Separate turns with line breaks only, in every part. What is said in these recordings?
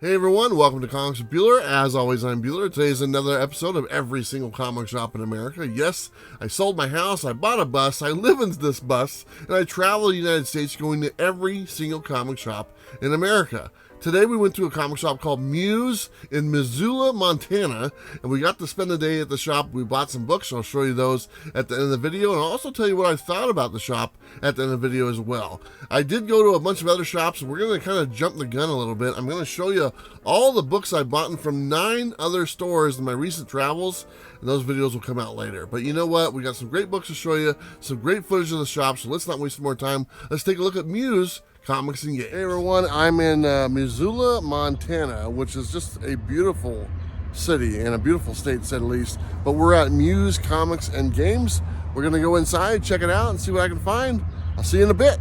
Hey everyone, welcome to Comics with Bueller. As always, I'm Bueller. Today's another episode of every single comic shop in America. Yes, I sold my house, I bought a bus, I live in this bus, and I travel the United States going to every single comic shop in America. Today we went to a comic shop called Muse in Missoula, Montana, and we got to spend the day at the shop. We bought some books, and I'll show you those at the end of the video, and I'll also tell you what I thought about the shop at the end of the video as well. I did go to a bunch of other shops, and we're going to kind of jump the gun a little bit. I'm going to show you all the books I bought from 9 other stores in my recent travels, and those videos will come out later. But you know what? We got some great books to show you, some great footage of the shop, so let's not waste more time. Let's take a look at Muse Comics and Games. Hey everyone, I'm in Missoula, Montana, which is just a beautiful city and a beautiful state, to say the least. But we're at Muse Comics and Games. We're going to go inside, check it out, and see what I can find. I'll see you in a bit.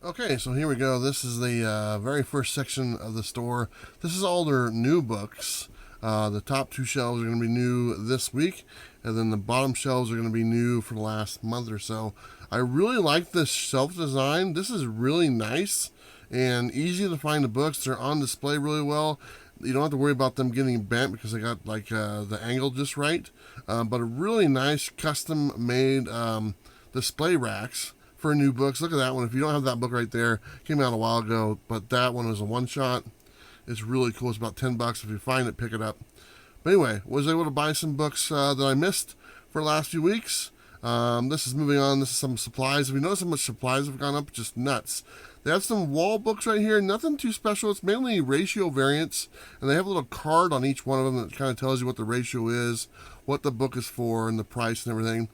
Okay, so here we go. This is the very first section of the store. This is all their new books. The top 2 shelves are going to be new this week, and then the bottom shelves are going to be new for the last month or so. I really like this shelf design. This is really nice and easy to find the books. They're on display really well. You don't have to worry about them getting bent because they got like the angle just right. But a really nice custom made display racks for new books. Look at that one. If you don't have that book right there, came out a while ago, but that one was a one-shot. It's really cool. It's about $10. If you find it, pick it up. But anyway, was able to buy some books that I missed for the last few weeks. This is moving on. This is some supplies. Have you noticed how much supplies have gone up? Just nuts. They have some wall books right here. Nothing too special. It's mainly ratio variants, and they have a little card on each one of them that kind of tells you what the ratio is, what the book is for, and the price and everything.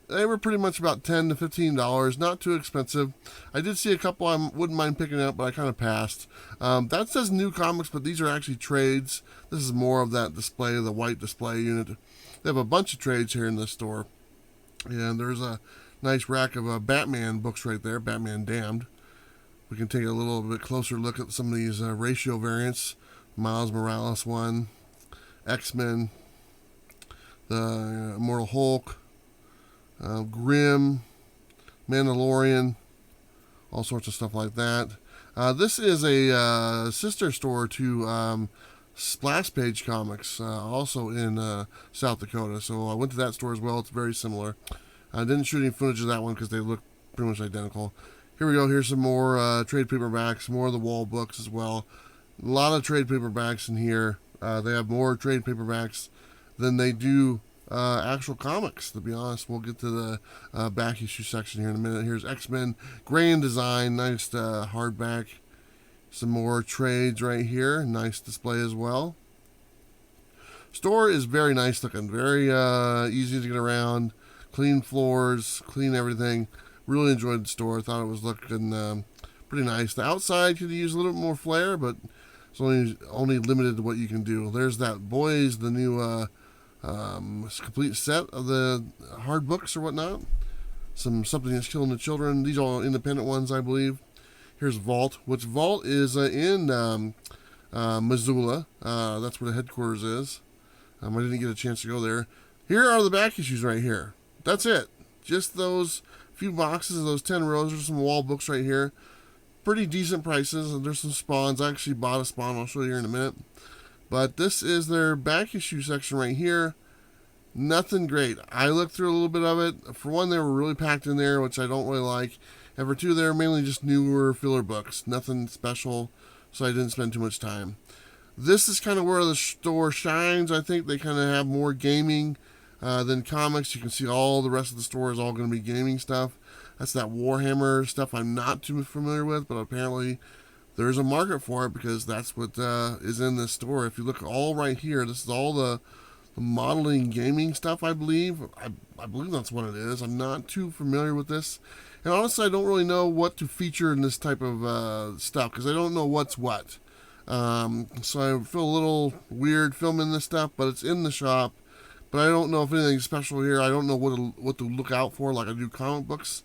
They were pretty much about $10 to $15, not too expensive. I did see a couple I wouldn't mind picking up, but I kind of passed. That says new comics, but these are actually trades. This is more of that display, the white display unit. They have a bunch of trades here in this store. And there's a nice rack of Batman books right there, Batman Damned. We can take a little bit closer look at some of these ratio variants. Miles Morales one, X-Men, the Immortal Hulk, Grimm, Mandalorian, all sorts of stuff like that. This is a sister store to Splash Page Comics, also in South Dakota. So I went to that store as well. It's very similar. I didn't shoot any footage of that one because they look pretty much identical. Here we go. Here's some more trade paperbacks, more of the wall books as well. A lot of trade paperbacks in here. They have more trade paperbacks than they do actual comics, to be honest. We'll get to the back issue section here in a minute. Here's X-Men, grand design, nice hardback. Some more trades right here, nice display as well. Store is very nice looking, very easy to get around, clean floors, clean everything. Really enjoyed the store. I thought it was looking pretty nice. The outside could use a little bit more flair, but it's only limited to what you can do. There's that Boys, the new complete set of the hard books or whatnot. Something That's Killing the Children. These are all independent ones, I believe. Here's Vault, which Vault is in Missoula. That's where the headquarters is. I didn't get a chance to go there. Here are the back issues right here. That's it. Just those few boxes of those 10 rows. There's some wall books right here. Pretty decent prices. There's some spawns. I actually bought a spawn. I'll show you here in a minute. But this is their back issue section right here. Nothing great. I looked through a little bit of it. For one, they were really packed in there, which I don't really like. And for two, they're mainly just newer filler books. Nothing special, so I didn't spend too much time. This is kind of where the store shines. I think they kind of have more gaming than comics. You can see all the rest of the store is all going to be gaming stuff. That's that Warhammer stuff I'm not too familiar with, but apparently there's a market for it because that's what is in this store. If you look all right here, this is all the modeling gaming stuff, I believe. I believe that's what it is. I'm not too familiar with this. And honestly, I don't really know what to feature in this type of stuff because I don't know what's what. So I feel a little weird filming this stuff, but it's in the shop. But I don't know if anything's special here. I don't know what to look out for like I do comic books.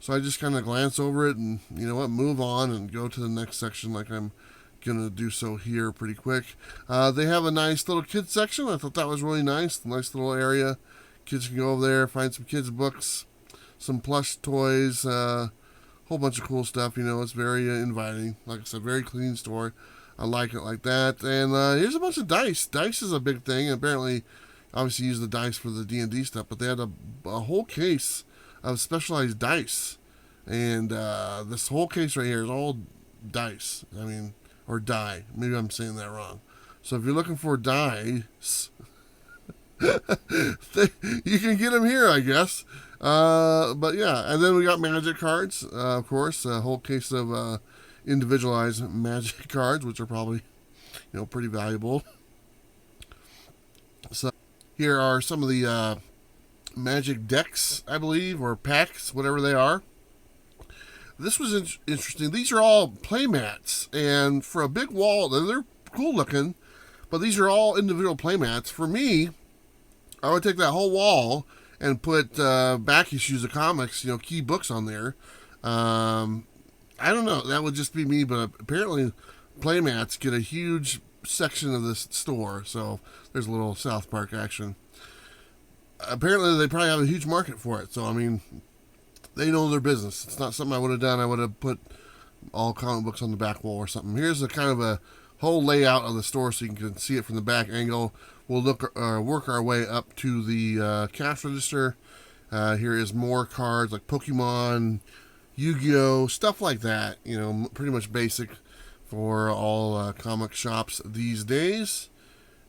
So I just kind of glance over it and, you know what, move on and go to the next section like I'm going to do so here pretty quick. They have a nice little kids section. I thought that was really nice. Nice little area. Kids can go over there, find some kids' books, some plush toys, whole bunch of cool stuff. You know, it's very inviting. Like I said, very clean store. I like it like that. And here's a bunch of dice. Dice is a big thing. Apparently, obviously use the dice for the D&D stuff, but they had a whole case of specialized dice. And this whole case right here is all dice. I mean, or die. Maybe I'm saying that wrong. So if you're looking for dice, you can get them here, I guess. But yeah, and then we got magic cards, of course, a whole case of individualized magic cards, which are probably, pretty valuable. So here are some of the magic decks, I believe, or packs, whatever they are. This was interesting. These are all playmats, and for a big wall, they're cool looking, but these are all individual playmats. For me, I would take that whole wall and put back issues of comics, key books on there. I don't know. That would just be me, but apparently playmats get a huge section of this store, so there's a little South Park action. Apparently they probably have a huge market for it, so I mean, they know their business. It's not something I would have done. I would have put all comic books on the back wall or something. Here's a kind of a whole layout of the store so you can see it from the back angle. We'll work our way up to the cash register. Here is more cards like Pokemon, Yu-Gi-Oh, stuff like that. Pretty much basic for all comic shops these days.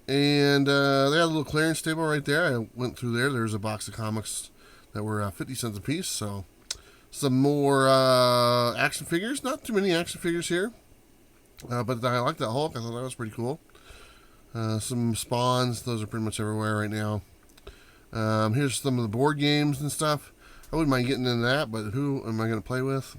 And they had a little clearance table right there. I went through there. There's a box of comics that were 50 cents a piece. So some more action figures. Not too many action figures here. But I like that Hulk. I thought that was pretty cool. Some Spawns. Those are pretty much everywhere right now. Here's some of the board games and stuff. I wouldn't mind getting into that, but who am I going to play with?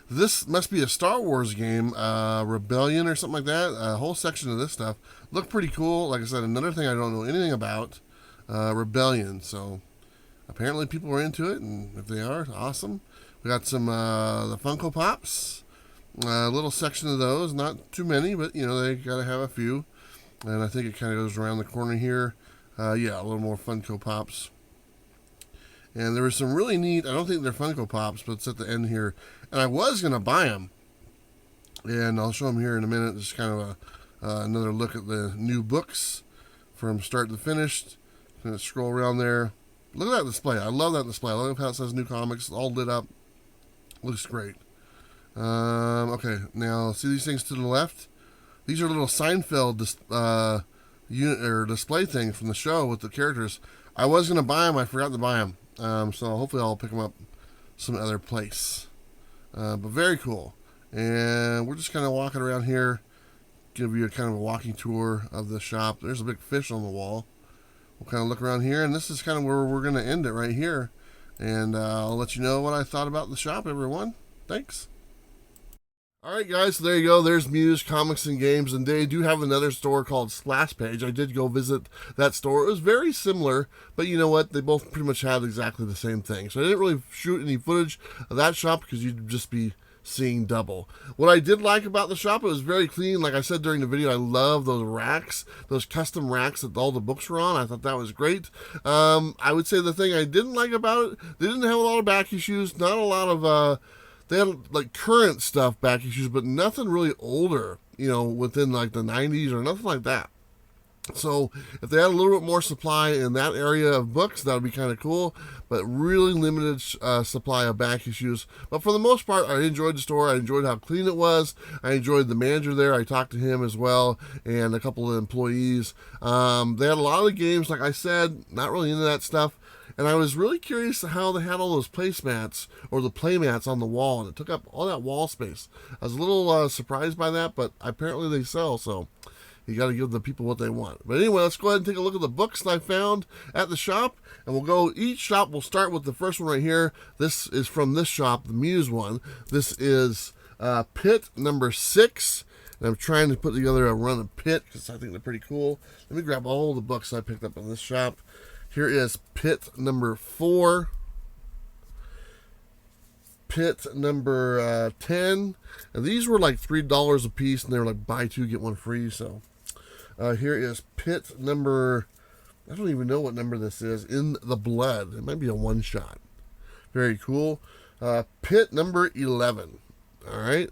This must be a Star Wars game, Rebellion or something like that. A whole section of this stuff. Looked pretty cool. Like I said, another thing I don't know anything about. Rebellion. So apparently people are into it, and if they are, awesome. We got some the Funko Pops. A little section of those. Not too many, but they got to have a few. And I think it kind of goes around the corner here. Yeah, a little more Funko Pops. And there was some really neat, I don't think they're Funko Pops, but it's at the end here. And I was going to buy them. And I'll show them here in a minute. Just kind of another look at the new books from start to finish. I'm going to scroll around there. Look at that display. I love that display. I love how it says new comics, all lit up. Looks great. Okay, now see these things to the left? These are little Seinfeld unit or display things from the show with the characters. I was going to buy them. I forgot to buy them. So hopefully I'll pick them up some other place. But very cool. And we're just kind of walking around here. Give you a kind of a walking tour of the shop. There's a big fish on the wall. We'll kind of look around here. And this is kind of where we're going to end it right here. And I'll let you know what I thought about the shop, everyone. Thanks. Alright guys, so there you go. There's Muse Comics and Games, and they do have another store called Splash Page. I did go visit that store. It was very similar, but you know what? They both pretty much had exactly the same thing. So I didn't really shoot any footage of that shop because you'd just be seeing double. What I did like about the shop, it was very clean. Like I said during the video, I love those racks, those custom racks that all the books were on. I thought that was great. I would say the thing I didn't like about it, they didn't have a lot of back issues, not a lot of they had like current stuff back issues, but nothing really older, within like the 90s or nothing like that. So if they had a little bit more supply in that area of books, that would be kind of cool, but really limited supply of back issues. But for the most part, I enjoyed the store. I enjoyed how clean it was. I enjoyed the manager there. I talked to him as well, and a couple of employees. They had a lot of the games, like I said, not really into that stuff. And I was really curious how they had all those placemats or the playmats on the wall, and it took up all that wall space. I was a little surprised by that, but apparently they sell, so you got to give the people what they want. But anyway, let's go ahead and take a look at the books that I found at the shop, and we'll go each shop. We'll start with the first one right here. This is from this shop, the Muse one. This is Pit number 6. And I'm trying to put together a run of Pit because I think they're pretty cool. Let me grab all the books I picked up in this shop. Here is Pit number 4, Pit number 10, and these were like $3 a piece, and they were like buy 2 get 1 free. So here is Pit number, I don't even know what number this is, In the Blood. It might be a one shot. Very cool. Pit number 11. All right.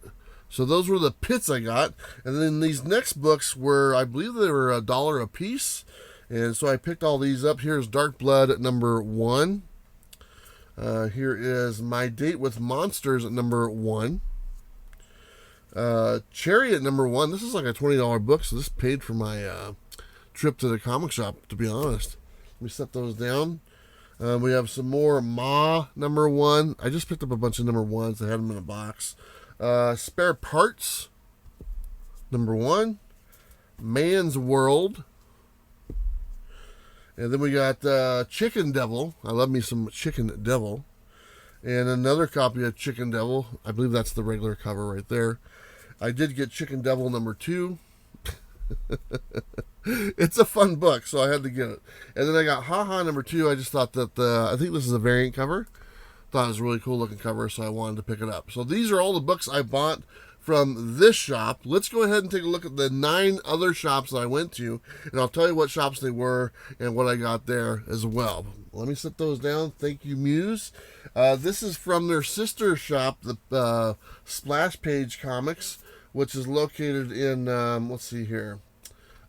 So those were the pits I got. And then these next books were, I believe they were $1 a piece. And so I picked all these up. Here's Dark Blood at number 1. Here is My Date with Monsters at number 1. Cherry at number 1. This is like a $20 book, so this paid for my trip to the comic shop, to be honest. Let me set those down. We have some more Ma number 1. I just picked up a bunch of number 1s. I had them in a box. Spare Parts number 1. Man's World. And then we got Chicken Devil. I love me some Chicken Devil. And another copy of Chicken Devil. I believe that's the regular cover right there. I did get Chicken Devil number 2. It's a fun book, so I had to get it. And then I got Ha Ha number 2. I just thought that I think this is a variant cover. Thought it was a really cool looking cover, so I wanted to pick it up. So these are all the books I bought from this shop. Let's go ahead and take a look at the 9 other shops that I went to, and I'll tell you what shops they were and what I got there as well. Let me set those down. Thank you, Muse. This is from their sister shop, the Splash Page Comics, which is located in, let's see here,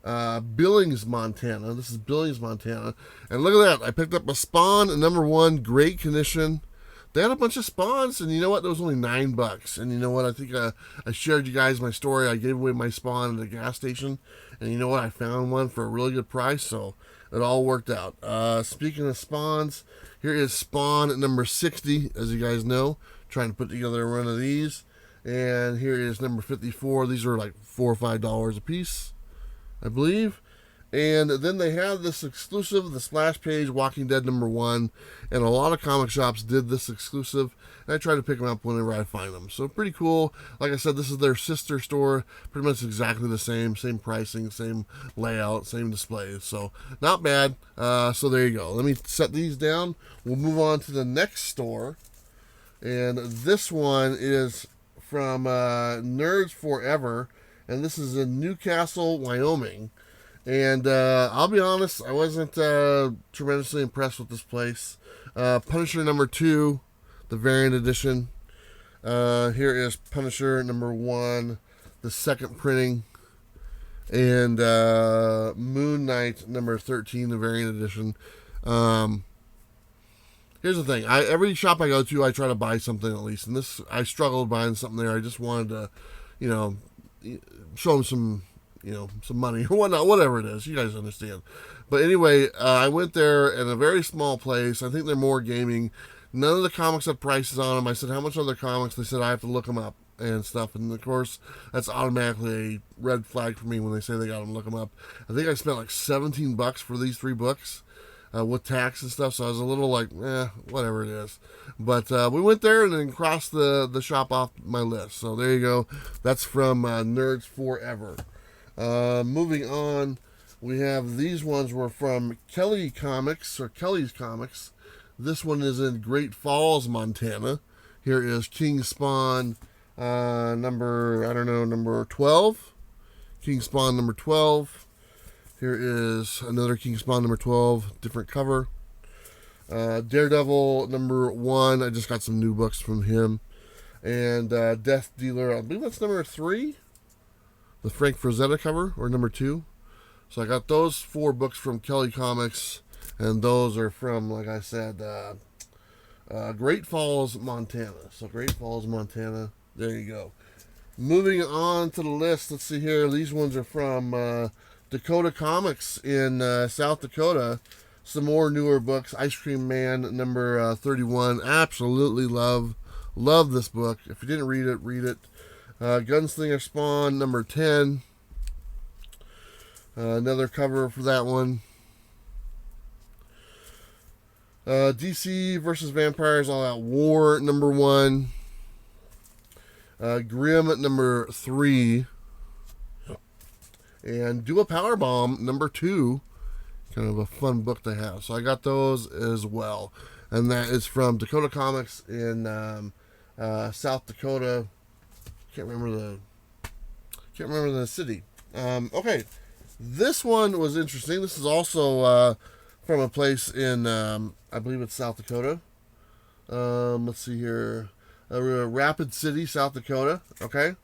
Billings, Montana. This is Billings, Montana. And look at that. I picked up a Spawn at number 1, great condition. They had a bunch of Spawns, and you know what? There was only $9. And you know what? I think I shared you guys my story. I gave away my Spawn at a gas station, and you know what? I found one for a really good price, so it all worked out. Speaking of Spawns, here is Spawn at number 60, as you guys know. Trying to put together a run of these. And here is number 54. These are like $4 or $5 a piece, I believe. And then they have this exclusive, the Splash Page Walking Dead number 1. And a lot of comic shops did this exclusive. And I try to pick them up whenever I find them. So pretty cool. Like I said, this is their sister store. Pretty much exactly the same. Same pricing, same layout, same displays. So not bad. So there you go. Let me set these down. We'll move on to the next store. And this one is from Nerds Forever. And this is in Newcastle, Wyoming. And I'll be honest, I wasn't tremendously impressed with this place. Punisher number 2, the variant edition. Here is Punisher number 1, the second printing. And Moon Knight number 13, the variant edition. Here's the thing. Every shop I go to, I try to buy something at least. And this, I struggled buying something there. I just wanted to, show them some money or whatnot, whatever it is. You guys understand. But anyway, I went there in a very small place. I think they're more gaming. None of the comics had prices on them. I said, how much are their comics? They said, I have to look them up and stuff. And of course, that's automatically a red flag for me when they say they got them, look them up. I think I spent like $17 for these 3 books with tax and stuff. So I was a little like, whatever it is. But we went there and then crossed the shop off my list. So there you go. That's from Nerds Forever. Moving on, we have these ones were from Kelly's Comics. This one is in Great Falls, Montana. Here is King Spawn number 12. King Spawn number 12. Here is another King Spawn number 12, different cover. Daredevil number 1. I just got some new books from him. And Death Dealer, I believe that's number 3. The Frank Frazetta cover, or number 2. So I got those 4 books from Kelly Comics, and those are from, like I said, Great Falls, Montana. So Great Falls, Montana. There you go. Moving on to the list, let's see here. These ones are from Dakota Comics in South Dakota. Some more newer books. Ice Cream Man number 31. Absolutely love this book. If you didn't read it. Gunslinger Spawn number 10. Another cover for that one. DC versus Vampires All Out War number 1. Grimm number 3. And Do a Powerbomb number 2. Kind of a fun book to have. So I got those as well. And that is from Dakota Comics in South Dakota. Can't remember the city. Okay, this one was interesting. This is also from a place in I believe it's South Dakota. Let's see here, Rapid City, South Dakota. Okay,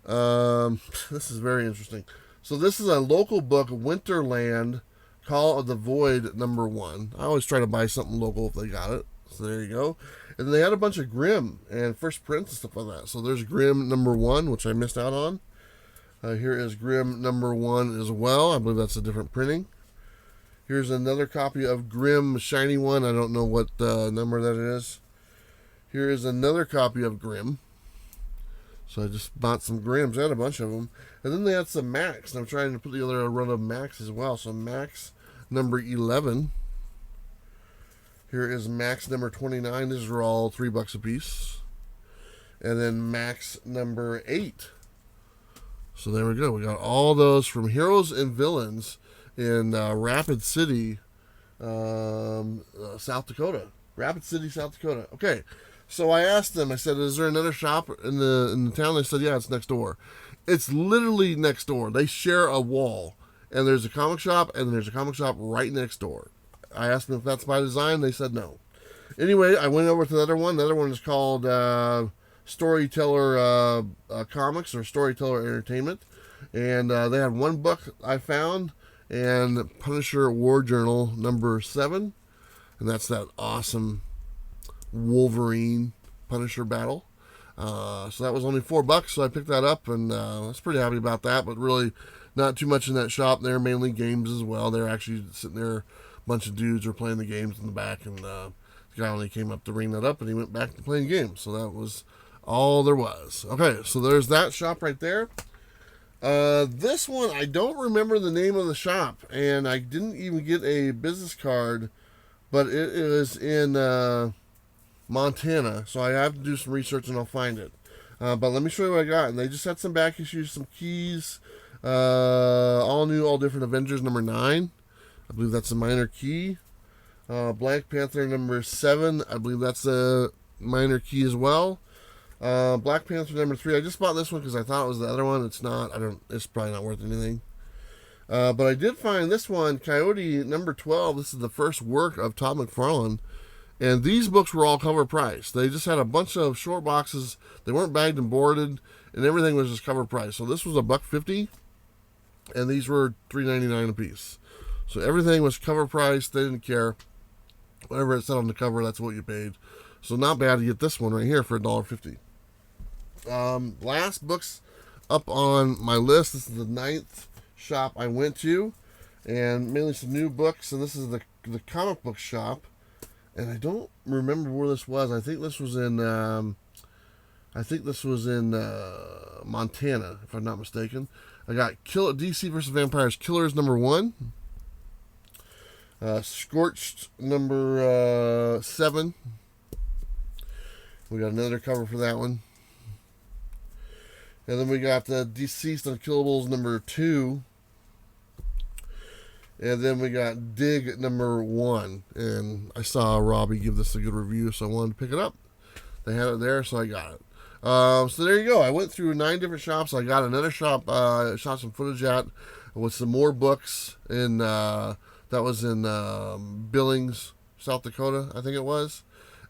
This is very interesting. So this is a local book, Winterland, Call of the Void #1. I always try to buy something local if they got it. So there you go. And then they had a bunch of Grimm and first prints and stuff like that. So there's Grimm #1, which I missed out on. Here is Grimm #1 as well. I believe that's a different printing. Here's another copy of Grimm Shiny One. I don't know what number that is. Here is another copy of Grimm. So I just bought some Grimms. I had a bunch of them. And then they had some Max. And I'm trying to put the other run of Max as well. So Max #11. Here is Max #29. These are all $3 a piece. And then Max #8. So there we go. We got all those from Heroes and Villains in Rapid City, South Dakota. Rapid City, South Dakota. Okay. So I asked them, I said, is there another shop in the town? They said, yeah, it's next door. It's literally next door. They share a wall. And there's a comic shop, and there's a comic shop right next door. I asked them if that's by design. They said no. Anyway, I went over to the other one. The other one is called Storyteller Comics or Storyteller Entertainment. And they had one book I found, and Punisher War Journal #7. And that's that awesome Wolverine Punisher battle. So that was only $4, so I picked that up, and I was pretty happy about that, but really not too much in that shop. They're mainly games as well. They're actually sitting there, a bunch of dudes are playing the games in the back, and the guy only came up to ring that up, and he went back to playing games. So that was all there was. Okay, so there's that shop right there. This one, I don't remember the name of the shop, and I didn't even get a business card, but it is in Montana, so I have to do some research and I'll find it. But let me show you what I got. And they just had some back issues, some keys, all new, all different Avengers #9. I believe that's a minor key. Black Panther #7. I believe that's a minor key as well. Black Panther #3. I just bought this one because I thought it was the other one. It's not. It's probably not worth anything. But I did find this one, Coyote #12. This is the first work of Todd McFarlane. And these books were all cover price. They just had a bunch of short boxes. They weren't bagged and boarded, and everything was just cover price. So this was $1.50, and these were $3.99 a piece. So everything was cover price. They didn't care. Whatever it said on the cover, that's what you paid. So not bad to get this one right here for $1.50. Last books up on my list. This is the 9th shop I went to, and mainly some new books. And this is the comic book shop. And I don't remember where this was. I think this was in Montana, if I'm not mistaken. I got DC vs. Vampires Killers #1. Scorched #7. We got another cover for that one. And then we got the Deceased Unkillables #2. And then we got Dig #1. And I saw Robbie give this a good review, so I wanted to pick it up. They had it there, so I got it. So there you go. I went through 9 different shops. I got another shop, shot some footage at with some more books. And that was in Billings, South Dakota, I think it was.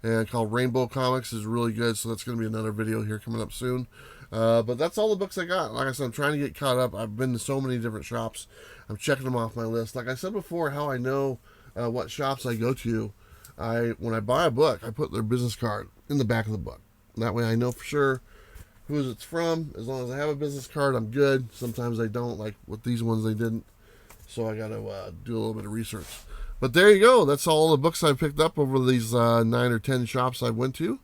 And called Rainbow Comics. Is really good, so that's going to be another video here coming up soon. But that's all the books I got. Like I said, I'm trying to get caught up. I've been to so many different shops. I'm checking them off my list. Like I said before, how I know what shops I go to. When I buy a book, I put their business card in the back of the book. That way I know for sure who it's from. As long as I have a business card, I'm good. Sometimes I don't. Like with these ones, they didn't. So I got to do a little bit of research. But there you go. That's all the books I picked up over these 9 or 10 shops I went to.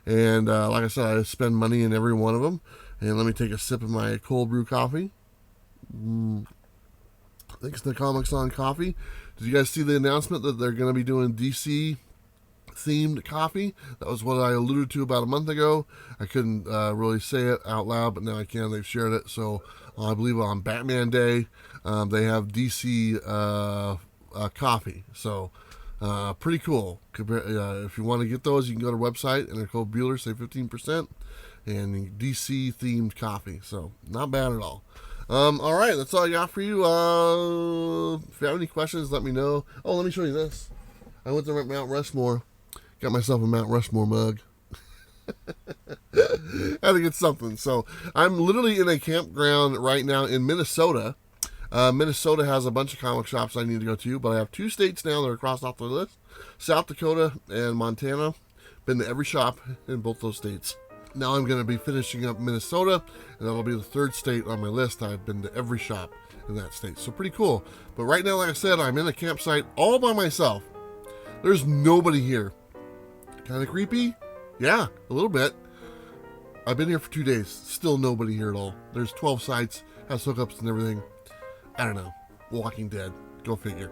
And like I said, I spend money in every one of them. And let me take a sip of my cold brew coffee. Thanks to Comics on Coffee. Did you guys see the announcement that they're going to be doing DC themed coffee? That was what I alluded to about a month ago. I couldn't really say it out loud, but now I can. They've shared it. So I believe on Batman Day, they have DC coffee. So pretty cool. If you want to get those, you can go to the website and they're called Bueller, save 15%, and DC themed coffee. So not bad at all. All right, that's all I got for you. If you have any questions, let me know. Oh, let me show you this. I went to Mount Rushmore. Got myself a Mount Rushmore mug. Had to get something. So I'm literally in a campground right now in Minnesota. Minnesota has a bunch of comic shops I need to go to, but I have 2 states now that are crossed off the list. South Dakota and Montana. Been to every shop in both those states. Now I'm going to be finishing up Minnesota, and that'll be the 3rd state on my list. I've been to every shop in that state. So pretty cool. But right now, like I said, I'm in a campsite all by myself. There's nobody here. Kind of creepy? Yeah, a little bit. I've been here for 2 days. Still nobody here at all. There's 12 sites, has hookups and everything. I don't know. Walking Dead. Go figure.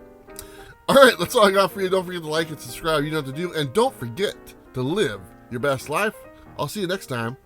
All right, that's all I got for you. Don't forget to like and subscribe. You know what to do. And don't forget to live your best life. I'll see you next time.